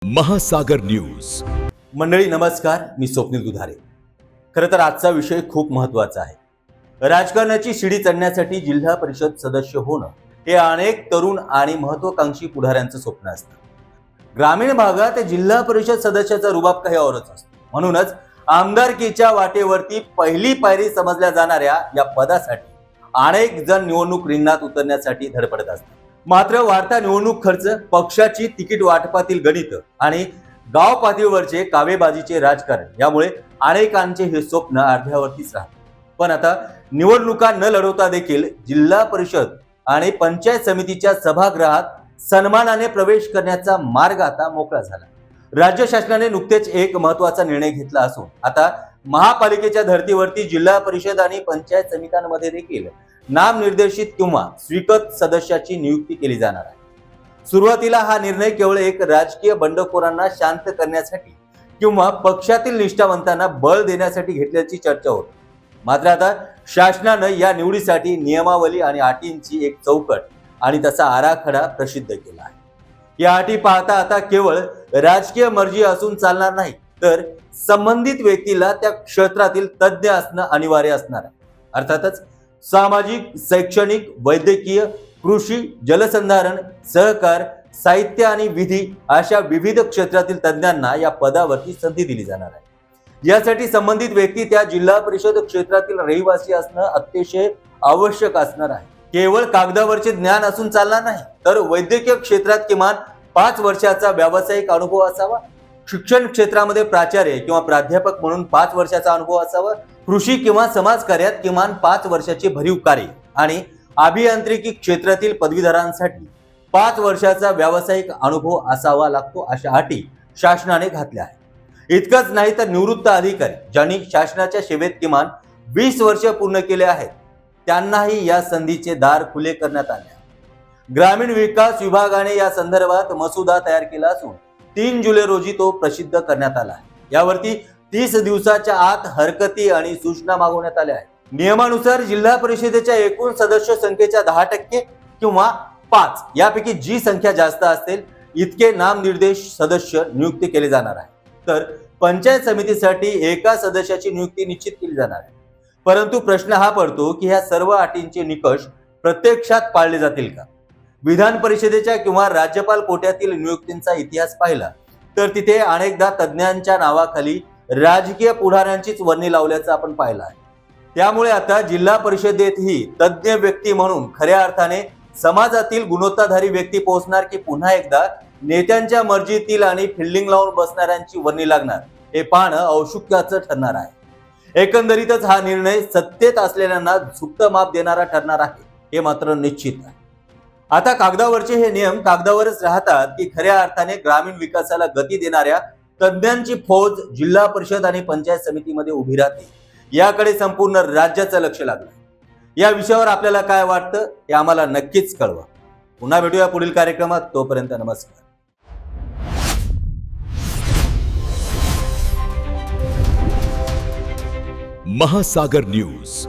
महासागर न्यूज. मंडळी नमस्कार, मी स्वप्नील दुधारे. खरं तर आजचा विषय खूप महत्त्वाचा आहे. राजकारणाची शिडी चढण्यासाठी जिल्हा परिषद सदस्य होणं हे अनेक तरुण आणि महत्त्वाकांक्षी पुढाऱ्यांचं स्वप्न असतं. ग्रामीण भागात जिल्हा परिषद सदस्याचा रुबाब काही औरच असतो. म्हणूनच आमदारकीच्या वाटेवरती पहिली पायरी समजल्या जाणाऱ्या या पदासाठी अनेक जण निवडणूक रिंगणात उतरण्यासाठी धडपडत असतात. मात्र वाढता निवडणूक खर्च, पक्षाची तिकीट वाटपातील गणित आणि गाव पातळीवरचे कावेबाजीचे राजकारण यामुळे अनेकांचे हे स्वप्न अर्ध्यावरतीच राहते. पण आता निवडणुका न लढवता देखील जिल्हा परिषद आणि पंचायत समितीच्या सभागृहात सन्मानाने प्रवेश करण्याचा मार्ग आता मोकळा झाला. राज्य शासनाने नुकतेच एक महत्त्वाचा निर्णय घेतला असून आता महापालिकेच्या धर्तीवरती जिल्हा परिषद आणि पंचायत समित्यांमध्ये देखील नामनिर्देशित किंवा स्वीकृत सदस्याची नियुक्ती केली जाणार आहे. सुरुवातीला हा निर्णय केवळ एक राजकीय बंडखोरांना शांत करण्यासाठी किंवा पक्षातील निष्ठावंतांना बळ देण्यासाठी घेतल्याची चर्चा होती. मात्र आता शासनानं या निवडीसाठी नियमावली आणि अटींची एक चौकट आणि तसा आराखडा प्रसिद्ध केला आहे. या अटी पाहता आता केवळ राजकीय मर्जी असून चालणार नाही, तर संबंधित व्यक्तीला त्या क्षेत्रातील तज्ज्ञ असणं अनिवार्य असणार आहे. अर्थातच सामाजिक, शैक्षणिक, वैद्यकीय, कृषी, जलसंधारण, सहकार, साहित्य आणि विधी अशा विविध क्षेत्रातील तज्ज्ञांना या पदावरती संधी दिली जाणार आहे. यासाठी संबंधित व्यक्ती त्या जिल्हा परिषद क्षेत्रातील रहिवासी असणं अतिशय आवश्यक असणार आहे. केवळ कागदावरचे ज्ञान असून चालणार नाही, तर वैद्यकीय क्षेत्रात किमान 5 वर्षाचा व्यावसायिक अनुभव असावा. शिक्षण क्षेत्रामध्ये प्राचार्य किंवा प्राध्यापक म्हणून 5 वर्षाचा अनुभव असावा. कृषी किंवा समाजकार्यात किमान 5 वर्षाचे भरीव कार्य आणि अभियांत्रिकी क्षेत्रातील पदवीधरांसाठी 5 वर्षाचा व्यावसायिक अनुभव असावा लागतो, अशा अटी शासनाने घातल्या आहेत. इतकंच नाही तर निवृत्त अधिकारी ज्यांनी शासनाच्या सेवेत किमान 20 वर्ष पूर्ण केले आहेत त्यांनाही या संधीचे दार खुले करण्यात आले. ग्रामीण विकास विभागाने या संदर्भात मसुदा तयार केला असून 3 जुलै रोजी तो प्रसिद्ध करण्यात आला आहे. यावरती 30 दिवसाच्या आत हरकती आणि सूचना मागवण्यात आल्या आहेत. नियमानुसार जिल्हा परिषदेच्या एकूण सदस्य संख्येच्या 10% किंवा 5 यापैकी जी संख्या जास्त असेल इतके नामनिर्देश सदस्य नियुक्त केले जाणार आहे. तर पंचायत समितीसाठी एका सदस्याची नियुक्ती निश्चित केली जाणार आहे. परंतु प्रश्न हा पडतो की ह्या सर्व अटींचे निकष प्रत्यक्षात पाळले जातील का? विधान परिषदेच्या किंवा राज्यपाल कोट्यातील नियुक्तींचा इतिहास पाहिला तर तिथे अनेकदा तज्ज्ञांच्या नावाखाली राजकीय पुढाऱ्यांचीच वर्णी लावल्याचं आपण पाहिलं आहे. त्यामुळे आता जिल्हा परिषदेतही तज्ज्ञ व्यक्ती म्हणून खऱ्या अर्थाने समाजातील गुणवत्ताधारी व्यक्ती पोहोचणार की पुन्हा एकदा नेत्यांच्या मर्जीतील आणि फिल्डिंग लावून बसणाऱ्यांची वर्णी लागणार हे पाहणं औत्सुक्याचं ठरणार आहे. एकंदरीतच हा निर्णय सत्तेत असलेल्यांना झुकतं माप देणारा ठरणार आहे हे मात्र निश्चित आहे. आता कागदावरचे हे नियम कागदावरच राहतात की खऱ्या अर्थाने ग्रामीण विकासाला गती देणाऱ्या तज्ज्ञांची फौज जिल्हा परिषद आणि पंचायत समितीमध्ये उभी राहते, याकडे संपूर्ण राज्याचं लक्ष लागलं. या विषयावर आपल्याला काय वाटतं हे आम्हाला नक्कीच कळवा. पुन्हा भेटूया पुढील कार्यक्रमात. तोपर्यंत नमस्कार. महासागर न्यूज.